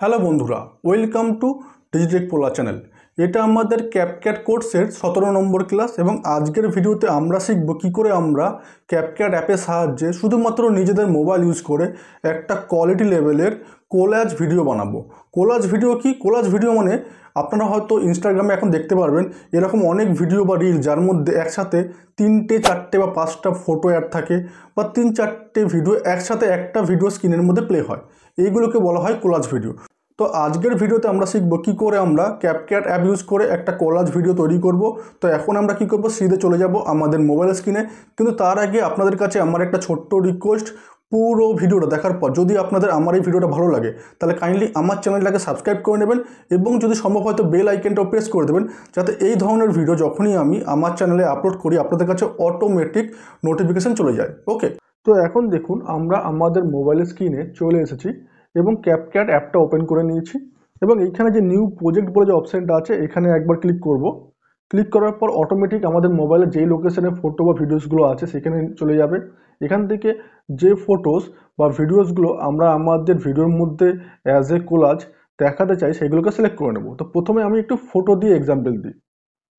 Hello বন্ধুরা, welcome to Digitech পোলা channel. এটা আমাদের ক্যাপকাট কোর্সের 17 নম্বর ক্লাস এবং আজকের ভিডিওতে আমরা শিখব কী করে আমরা ক্যাপকাট অ্যাপের সাহায্যে শুধুমাত্র নিজেদের মোবাইল ইউজ করে একটা কোয়ালিটি লেভেলের কোলাজ ভিডিও বানাবো। কোলাজ ভিডিও কি? কোলাজ ভিডিও মানে আপনারা হয়তো ইনস্টাগ্রামে এখন দেখতে পারবেন এরকম অনেক ভিডিও বা রিল যার মধ্যে একসাথে 3টে 4টে বা 5টা ফটো অ্যাড থাকে বা 3-4টে ভিডিও একসাথে একটা ভিডিও স্ক্রিনের মধ্যে প্লে হয়, এইগুলোকে বলা হয় কোলাজ ভিডিও। তো আজকের ভিডিওতে আমরা শিখব কী করে আমরা ক্যাপকাট অ্যাপ ইউজ করে একটা কোলাজ ভিডিও তৈরি করব। তো এখন আমরা কী করব, সিধে চলে যাব আমাদের মোবাইল স্ক্রিনে। কিন্তু তার আগে আপনাদের কাছে আমার একটা ছোট্ট রিকোয়েস্ট, পুরো ভিডিওটা দেখার পর যদি আপনাদের আমার এই ভিডিওটা ভালো লাগে তাহলে কাইন্ডলি আমার চ্যানেলটাকে সাবস্ক্রাইব করে নেবেন এবং যদি সম্ভব হয়তো বেল আইকনটাও প্রেস করে দেবেন, যাতে এই ধরনের ভিডিও যখনই আমি আমার চ্যানেলে আপলোড করি আপনাদের কাছে অটোমেটিক নোটিফিকেশান চলে যায়। ওকে, তো এখন দেখুন আমরা আমাদের মোবাইল স্ক্রিনে চলে এসেছি এবং ক্যাপকাট অ্যাপটা ওপেন করে নিয়েছি এবং এইখানে যে নিউ প্রজেক্ট বলে যে অপশানটা আছে এখানে একবার ক্লিক করব। ক্লিক করার পর অটোমেটিক আমাদের মোবাইলে যেই লোকেশনে ফটো বা ভিডিওসগুলো আছে সেখানে চলে যাবে। এখান থেকে যে ফটোস বা ভিডিওসগুলো আমরা আমাদের ভিডিওর মধ্যে অ্যাজ এ কোলাজ দেখাতে চাই সেগুলোকে সিলেক্ট করে নেব। তো প্রথমে আমি একটু ফটো দিয়ে এক্সাম্পল দিই।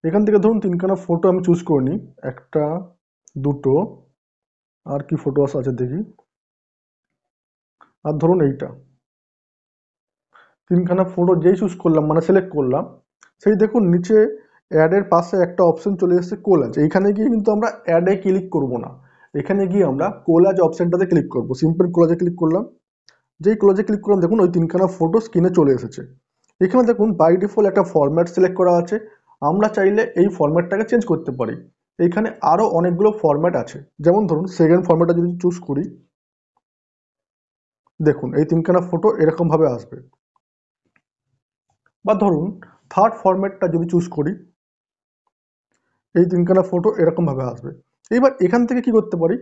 এখান থেকে ধরুন 3খানা ফটো আমি চুজ করে নিই, একটা, দুটো, আর কি ফটোস আছে দেখি, আর ধরুন এইটা। 3খানা ফটো যেই চুজ করলাম মানে সিলেক্ট করলাম, সেই দেখুন নিচে অ্যাডের পাশে একটা অপশন চলে এসেছে কোলাজ। এইখানে গিয়ে কিন্তু আমরা অ্যাডে ক্লিক করব না, এখানে গিয়ে আমরা কোলাজ অপশনটাতে ক্লিক করব। সিম্পল কোলাজে ক্লিক করলাম, যেই কোলাজে ক্লিক করলাম দেখুন ওই 3খানা ফটো স্ক্রিনে চলে এসেছে। এখানে দেখুন বাই ডিফল্ট একটা ফরম্যাট সিলেক্ট করা আছে, আমরা চাইলে এই ফরম্যাটটাকে চেঞ্জ করতে পারি। এইখানে আরও অনেকগুলো ফরম্যাট আছে, যেমন ধরুন সেকেন্ড ফরম্যাটটা যদি চুজ করি, দেখুন এই 3খানা ফটো এরকমভাবে আসবে। বা ধরুন থার্ড ফরম্যাটটা যদি চুজ করি, এই 3খানা ফটো এরকমভাবে আসবে। এইবার এখান থেকে কি করতে পারি,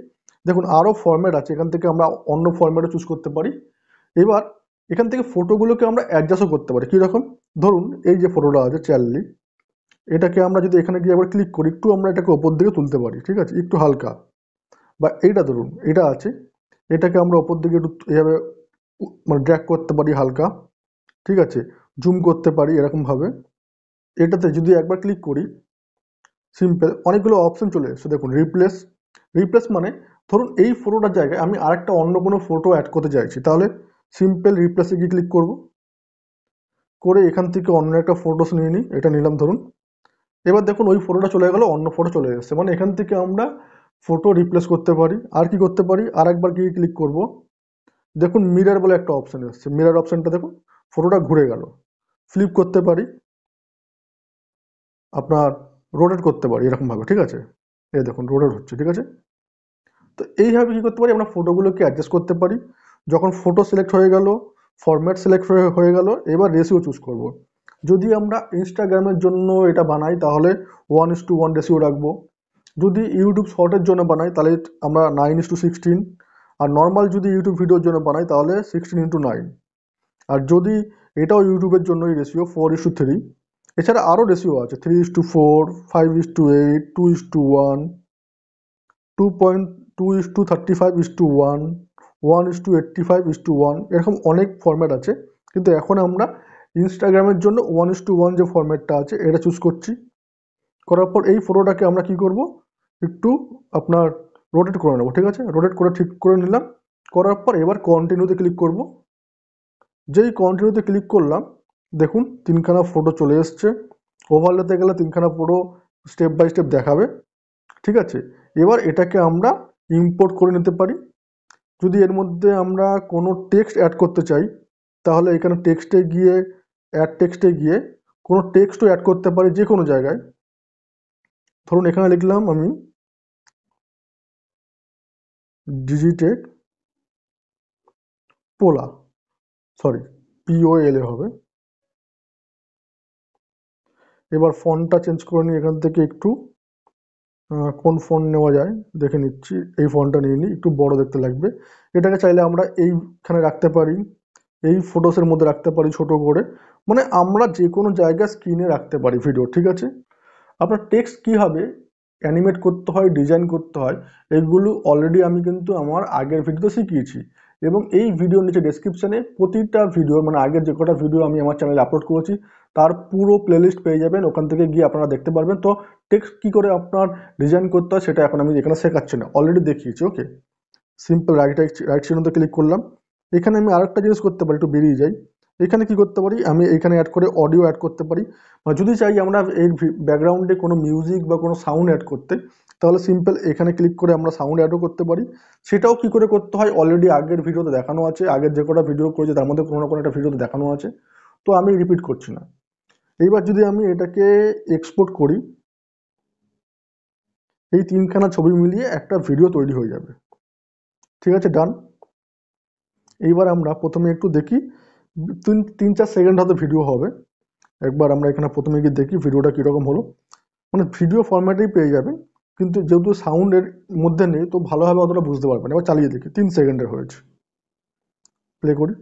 দেখুন আরও ফরম্যাট আছে, এখান থেকে আমরা অন্য ফরম্যাটও চুজ করতে পারি। এবার এখান থেকে ফটোগুলোকে আমরা অ্যাডজাস্টও করতে পারি। কীরকম, ধরুন এই যে ফটোটা আছে চার্লি, এটাকে আমরা যদি এখানে গিয়ে আবার ক্লিক করি একটু আমরা এটাকে ওপর দিকে তুলতে পারি, ঠিক আছে, একটু হালকা। বা এইটা ধরুন এটা আছে, এটাকে আমরা ওপর দিকে একটু এভাবে মানে ড্র্যাগ করতে পারি হালকা, ঠিক আছে, জুম করতে পারি এরকমভাবে। এটাতে যদি একবার ক্লিক করি, সিম্পল অনেকগুলো অপশন চলে এসেছে। দেখুন রিপ্লেস, রিপ্লেস মানে ধরুন এই ফটোটার জায়গায় আমি আরেকটা অন্য কোনো ফটো অ্যাড করতে চাইছি, তাহলে সিম্পল রিপ্লেসে গিয়ে ক্লিক করব, করে এখান থেকে অন্য একটা ফটোস নিয়ে নিই, এটা নিলাম ধরুন। এবার দেখুন ওই ফটোটা চলে গেল, অন্য ফটো চলে এসেছে। মানে এখান থেকে আমরা ফটো রিপ্লেস করতে পারি। আর কি করতে পারি, আর একবার গিয়ে ক্লিক করব, দেখুন মিরর বলে একটা অপশান এসেছে, মিরর অপশানটা দেখুন ফটোটা ঘুরে গেল। ফ্লিপ করতে পারি, আপনার রোটেট করতে পারি এরকমভাবে, ঠিক আছে, এই দেখুন রোটেট হচ্ছে, ঠিক আছে। তো এইভাবে কী করতে পারি, আমরা ফটোগুলোকে অ্যাডজাস্ট করতে পারি। যখন ফটো সিলেক্ট হয়ে গেল, ফরম্যাট সিলেক্ট হয়ে গেল, এবার রেশিও চুজ করব। যদি আমরা ইনস্টাগ্রামের জন্য এটা বানাই তাহলে 1:1 রেশিও রাখবো। যদি ইউটিউব শর্টের জন্য বানাই তাহলে আমরা 9:16, আর নর্মাল যদি ইউটিউব ভিডিওর জন্য বানাই তাহলে 16:9। আর যদি এটাও ইউটিউবের জন্য এই রেশিও 4:3। এছাড়া আরও রেশিও আছে 3:4, 5:8, 2:1, 2.2:35:1, 1:85:1, এরকম অনেক ফরম্যাট আছে। কিন্তু এখন আমরা ইনস্টাগ্রামের জন্য 1:1 যে ফরম্যাটটা আছে এটা চুজ করছি। করার পর এই ফটোটাকে আমরা কি করব, একটু আপনার রোটেট করে নেব, ঠিক আছে, রোটেট করে ঠিক করে নিলাম। করার পর এবার কন্টিনিউতে ক্লিক করব। যেই কন্টিনিউতে ক্লিক করলাম দেখুন 3খানা ফটো চলে এসছে। ওভারলেতে গেলে 3খানা ফটো স্টেপ বাই স্টেপ দেখাবে, ঠিক আছে। এবার এটাকে আমরা ইম্পোর্ট করে নিতে পারি। যদি এর মধ্যে আমরা কোনো টেক্সট অ্যাড করতে চাই তাহলে এখানে টেক্সটে গিয়ে অ্যাড টেক্সটে গিয়ে কোনো টেক্সটও অ্যাড করতে পারি যে কোনো জায়গায়। ধরুন এখানে লিখলাম আমি ডিজিটেক পোলা, সরি POLA হবে। এবার ফন্টটা চেঞ্জ করে নিই, এখান থেকে একটু কোন ফন্ট নেওয়া যায় দেখে নিচ্ছি, এই ফন্টটা নিয়ে নিই, একটু বড় দেখতে লাগবে। এটাকে চাইলে আমরা এইখানে রাখতে পারি, এই ফটোসের মধ্যে রাখতে পারি ছোট করে, মানে আমরা যে কোনো জায়গায় স্ক্রিনে রাখতে পারি ভিডিও, ঠিক আছে। আপনার টেক্সট কীভাবে অ্যানিমেট করতে হয়, ডিজাইন করতে হয়, এগুলো অলরেডি আমি কিন্তু আমার আগের ভিডিওতে শিখিয়েছি। এবং এই ভিডিওর নিচে ডেসক্রিপশানে প্রতিটা ভিডিও মানে আগের যে কটা ভিডিও আমি আমার চ্যানেলে আপলোড করেছি তার পুরো প্লেলিস্ট পেয়ে যাবেন, ওখান থেকে গিয়ে আপনারা দেখতে পারবেন। তো টেক্সট কী করে আপনার ডিজাইন করতে হয় সেটা এখন আমি এখানে শেখাচ্ছি না, অলরেডি দেখিয়েছি। ওকে, সিম্পল রাইট চিহ্নতে ক্লিক করলাম। এখানে আমি আরেকটা জিনিস করতে পারি, একটু বেরিয়ে যাই। এখানে কি করতে পারি, আমি এখানে অ্যাড করে অডিও অ্যাড করতে পারি, বা যদি চাই আমরা এর ব্যাকগ্রাউন্ডে কোনো মিউজিক বা কোনো সাউন্ড অ্যাড করতে, তাহলে সিম্পল এখানে ক্লিক করে আমরা সাউন্ড অ্যাডও করতে পারি। সেটাও কি করে করতে হয় অলরেডি আগের ভিডিওতে দেখানো আছে, আগের যে কটা ভিডিও করেছি তার মধ্যে কোনো না কোনো একটা ভিডিওতে দেখানো আছে, তো আমি রিপিট করছি না। এইবার যদি আমি এটাকে এক্সপোর্ট করি, এই তিনখানা ছবি মিলিয়ে একটা ভিডিও তৈরি হয়ে যাবে। ঠিক আছে, ডান। এইবার আমরা প্রথমে একটু দেখি, 3-4 সেকেন্ড হয়তো ভিডিও হবে। একবার আমরা এখানে প্রথমে গিয়ে দেখি ভিডিওটা কীরকম হলো। মানে ভিডিও ফরম্যাটেই পেয়ে যাবেন, কিন্তু যেহেতু সাউন্ডের মধ্যে নেই তো ভালোভাবে অতটা বুঝতে পারবেন। এবার চালিয়ে দেখি, 3 সেকেন্ডের হয়েছে, প্লে করি,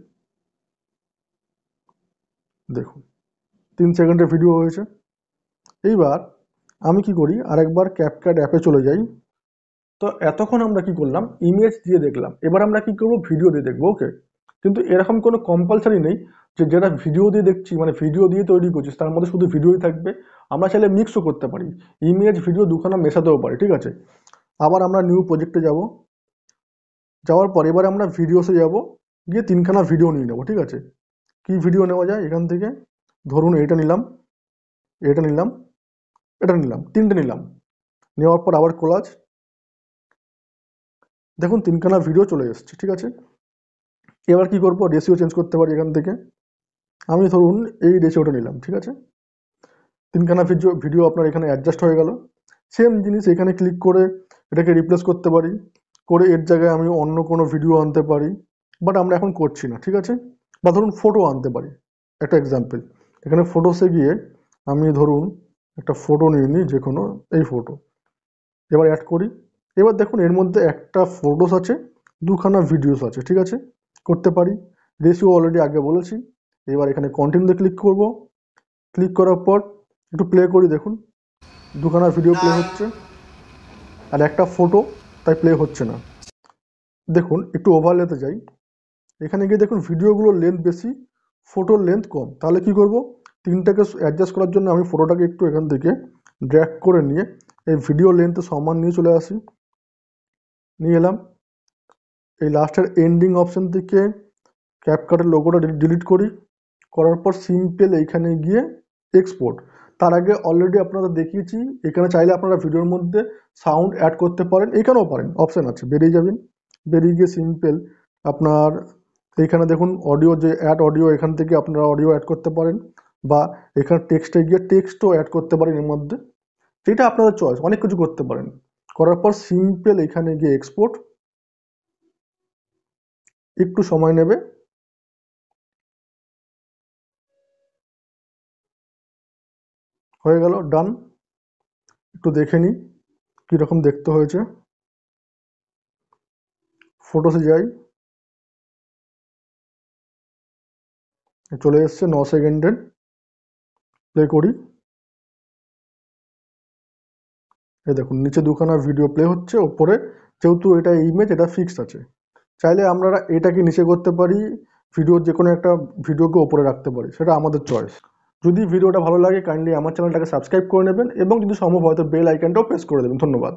দেখুন 3 সেকেন্ডের ভিডিও হয়েছে। এইবার আমি কি করি, আরেকবার ক্যাপকাট অ্যাপে চলে যাই। তো এতক্ষণ আমরা কি করলাম, ইমেজ দিয়ে দেখলাম, এবার আমরা কি করবো, ভিডিও দিয়ে দেখবো। ওকে, কিন্তু এরকম কোনো কম্পালসারি নেই যে যেটা ভিডিও দিয়ে দেখছি মানে ভিডিও দিয়ে তৈরি করছিস তার মধ্যে শুধু ভিডিওই থাকবে। আমরা চাইলে মিক্সও করতে পারি, ইমেজ ভিডিও দুখানা মেশাতেও পারি। ঠিক আছে, আবার আমরা নিউ প্রজেক্টে যাব, যাওয়ার পর এবার আমরা ভিডিওসে যাব, গিয়ে 3খানা ভিডিও নিয়ে নেবো। ঠিক আছে, কি ভিডিও নেওয়া যায় এখান থেকে, ধরুন এটা নিলাম, এটা নিলাম, এটা নিলাম, 3টে নিলাম। নেওয়ার পর আবার কোলাজ, দেখুন 3খানা ভিডিও চলে এসছে। ঠিক আছে, এবার কি করব, রেশিও চেঞ্জ করতে পারি এখান থেকে। আমি ধরুন এই রেশিওটা নিলাম। ঠিক আছে, 3খানা ভিডিও আপনার এখানে অ্যাডজাস্ট হয়ে গেল। সেম জিনিস এখানে ক্লিক করে এটাকে রিপ্লেস করতে পারি, করে এর জায়গায় আমি অন্য কোনো ভিডিও আনতে পারি, বাট আমরা এখন করছি না। ঠিক আছে, বা ধরুন ফটো আনতে পারি, একটা এক্সাম্পল। এখানে ফটোসে গিয়ে আমি ধরুন একটা ফটো নিয়ে নিই, যে কোনো এই ফটো, এবার অ্যাড করি। এবার দেখুন এর মধ্যে একটা ফটোস আছে, দুখানা ভিডিওস আছে। ঠিক আছে, করতে পারি, রেশিও অলরেডি আগে বলেছি। এবার এখানে কন্টিনিউতে ক্লিক করব, ক্লিক করার পর একটু প্লে করি, দেখুন দুখানা ভিডিও প্লে হচ্ছে আর একটা ফটো তাই প্লে হচ্ছে না। দেখুন একটু ওভারলেতে যাই, এখানে গিয়ে দেখুন ভিডিওগুলোর লেন্থ বেশি, ফটোর লেন্থ কম। তাহলে কি করব, তিনটাকে অ্যাডজাস্ট করার জন্য আমি ফটোটাকে একটু এখান থেকে ড্র্যাগ করে নিয়ে এই ভিডিও লেন্থ সমান নিয়ে চলে আসি, নিয়ে এলাম। এই লাস্টের এন্ডিং অপশন থেকে ক্যাপকাটের লোগোটা ডিলিট করি, করার পর সিম্পল এইখানে গিয়ে এক্সপোর্ট। তার আগে অলরেডি আপনারা দেখিয়েছি, এখানে চাইলে আপনারা ভিডিওর মধ্যে সাউন্ড অ্যাড করতে পারেন, এখানেও পারেন, অপশান আছে, বেরিয়ে যাবেন। বেরিয়ে গিয়ে সিম্পল আপনার এইখানে দেখুন অডিও, যে অ্যাড অডিও, এখান থেকে আপনারা অডিও অ্যাড করতে পারেন, বা এখানে টেক্সটে গিয়ে টেক্সটও অ্যাড করতে পারেন এর মধ্যে, যেটা আপনাদের চয়েস, অনেক কিছু করতে পারেন। করার পর সিম্পল এখানে গিয়ে এক্সপোর্ট, একটু সময় নেবে। হয়ে গেল, ডান। একটু দেখে নিই কীরকম দেখতে হয়েছে। ফটোসে যাই, চলে এসছে 9 সেকেন্ডের, প্লে করি। এই দেখুন নিচে দুখানা ভিডিও প্লে হচ্ছে, ওপরে যেহেতু এটা ইমেজ, এটা ফিক্সড আছে। চাইলে আমরা এটাকে নিচে করতে পারি, ভিডিওর যে কোনো একটা ভিডিওকে ওপরে রাখতে পারি, সেটা আমাদের চয়েস। যদি ভিডিওটা ভালো লাগে কাইন্ডলি আমার চ্যানেলটাকে সাবস্ক্রাইব করে নেবেন, এবং যদি সম্ভব হয় তো বেল আইকনটাও প্রেস করে দেবেন। ধন্যবাদ।